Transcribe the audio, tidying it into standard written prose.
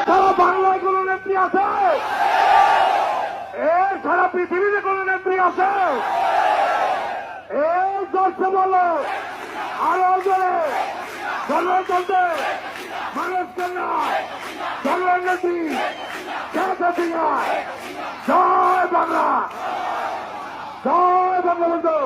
সারা বাংলায় কোন নেত্রী আছে? এর সারা পৃথিবীতে কোন নেত্রী আছে? এই দর্শে বলো আরো জোরে গণতন্ত্রে মানুষ কন্যা জননেত্রী শেখ হাসিনা। জয় বাংলা, জয় বঙ্গবন্ধু।